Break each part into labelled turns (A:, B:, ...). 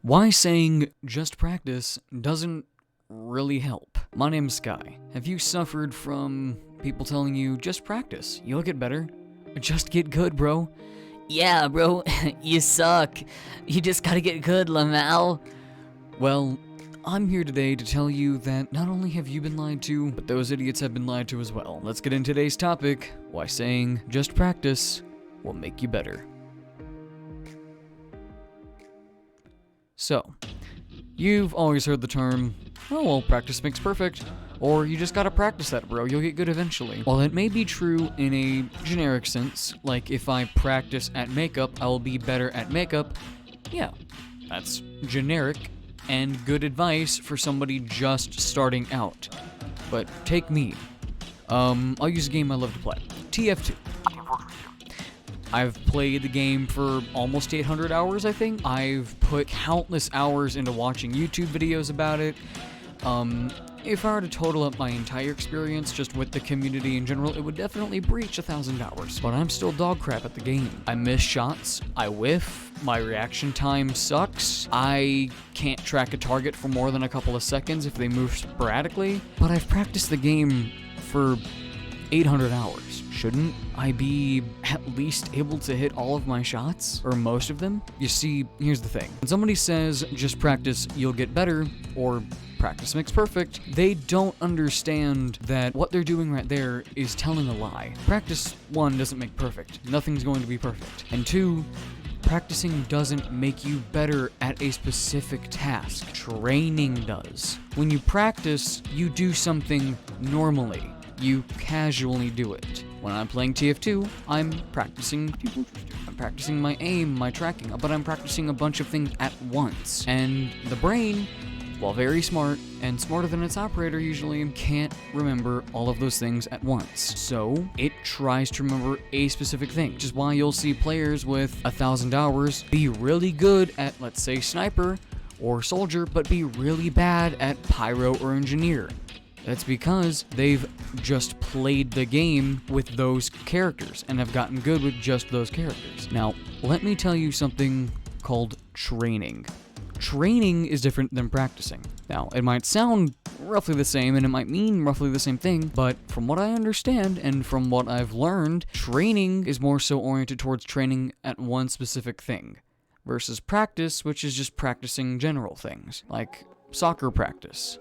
A: Why saying just practice doesn't really help. My name's Skai. Have you suffered from people telling you just practice, you'll get better? Just get good, bro.
B: Yeah, bro, you suck. You just gotta get good, Lamal.
A: Well, I'm here today to tell you that not only have you been lied to, but those idiots have been lied to as well. Let's get into today's topic, why saying just practice will make you better. So, you've always heard the term, oh well, practice makes perfect, or you just gotta practice that, bro, you'll get good eventually. While it may be true in a generic sense, like if I practice at makeup, I will be better at makeup, yeah, that's generic and good advice for somebody just starting out. But take me. I'll use a game I love to play, TF2. I've played the game for almost 800 hours, I think. I've put countless hours into watching YouTube videos about it. If I were to total up my entire experience just with the community in general, it would definitely breach 1,000 hours. But I'm still dog crap at the game. I miss shots, I whiff, my reaction time sucks, I can't track a target for more than a couple of seconds if they move sporadically. But I've practiced the game for 800 hours. Shouldn't I be at least able to hit all of my shots? Or most of them? You see, here's the thing. When somebody says, just practice, you'll get better, or practice makes perfect, they don't understand that what they're doing right there is telling a lie. Practice, one, doesn't make perfect. Nothing's going to be perfect. And two, practicing doesn't make you better at a specific task. Training does. When you practice, you do something normally. You casually do it. When I'm playing TF2, I'm practicing my aim, my tracking, but I'm practicing a bunch of things at once. And the brain, while very smart, and smarter than its operator usually, can't remember all of those things at once. So, it tries to remember a specific thing, which is why you'll see players with 1,000 hours be really good at, let's say, sniper or soldier, but be really bad at pyro or engineer. That's because they've just played the game with those characters and have gotten good with just those characters. Now, let me tell you something called training. Training is different than practicing. Now, it might sound roughly the same and it might mean roughly the same thing, but from what I understand and from what I've learned, training is more so oriented towards training at one specific thing, versus practice, which is just practicing general things, like soccer practice.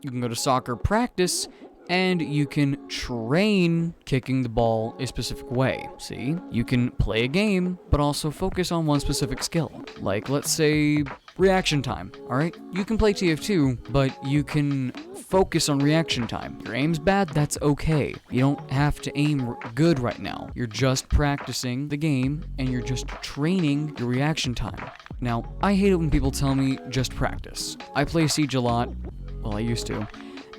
A: You can go to soccer practice, and you can train kicking the ball a specific way. See? You can play a game, but also focus on one specific skill. Like, let's say, reaction time, alright? You can play TF2, but you can focus on reaction time. Your aim's bad, that's okay. You don't have to aim good right now. You're just practicing the game, and you're just training your reaction time. Now, I hate it when people tell me, just practice. I play Siege a lot. Well, I used to.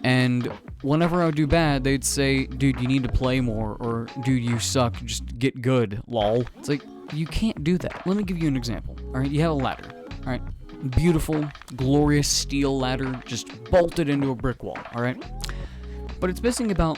A: And whenever I would do bad, they'd say, dude, you need to play more, or dude, you suck, just get good, lol. It's like, you can't do that. Let me give you an example. Alright, you have a ladder. Alright, beautiful, glorious steel ladder, just bolted into a brick wall, alright? But it's missing about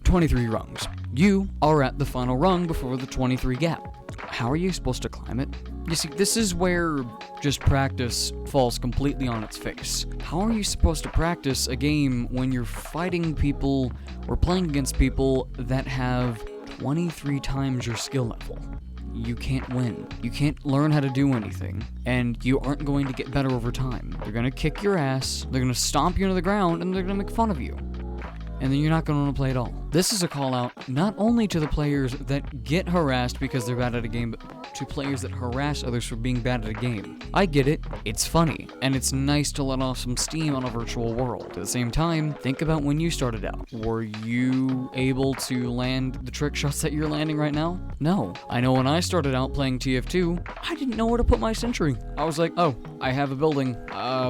A: 23 rungs. You are at the final rung before the 23 gap. How are you supposed to climb it? You see, this is where just practice falls completely on its face. How are you supposed to practice a game when you're fighting people or playing against people that have 23 times your skill level? You can't win. You can't learn how to do anything, and you aren't going to get better over time. They're gonna kick your ass, they're gonna stomp you into the ground, and they're gonna make fun of you. And then you're not going to want to play at all. This is a call out not only to the players that get harassed because they're bad at a game, but to players that harass others for being bad at a game. I get it, it's funny, and it's nice to let off some steam on a virtual world. At the same time, think about when you started out. Were you able to land the trick shots that you're landing right now? No. I know when I started out playing TF2, I didn't know where to put my sentry. I was like, oh, I have a building,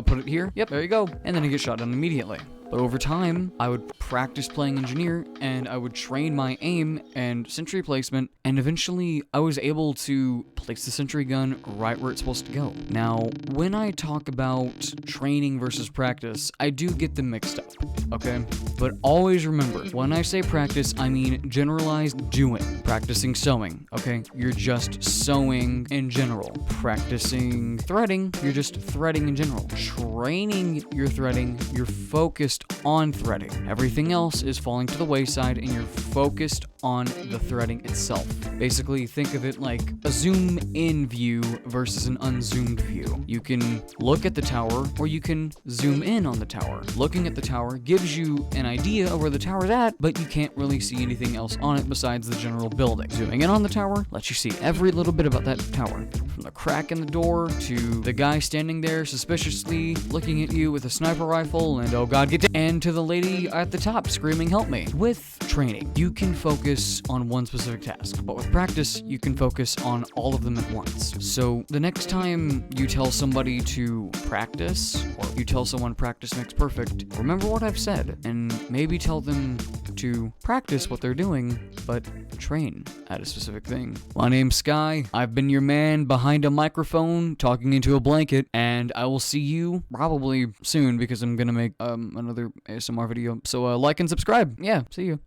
A: put it here? Yep, there you go. And then I get shot down immediately. But over time, I would practice playing engineer, and I would train my aim and sentry placement, and eventually I was able to place the sentry gun right where it's supposed to go. Now, when I talk about training versus practice, I do get them mixed up, okay? But always remember, when I say practice, I mean generalized doing. Practicing sewing, okay? You're just sewing in general. Practicing threading, you're just threading in general. Training your threading, you're focused on threading. Everything else is falling to the wayside and you're focused on the threading itself. Basically, think of it like a zoom in view versus an unzoomed view. You can look at the tower or you can zoom in on the tower. Looking at the tower gives you an idea of where the tower's at, but you can't really see anything else on it besides the general building. Zooming in on the tower lets you see every little bit about that tower. From the crack in the door to the guy standing there suspiciously looking at you with a sniper rifle and oh god, and to the lady at the top screaming help me. With training, you can focus on one specific task, but with practice, you can focus on all of them at once. So the next time you tell somebody to practice, or you tell someone practice makes perfect, remember what I've said, and maybe tell them to practice what they're doing, but train at a specific thing. My name's Skai. I've been your man behind a microphone talking into a blanket, and I will see you probably soon because I'm gonna make another ASMR video. So like and subscribe. Yeah, see you.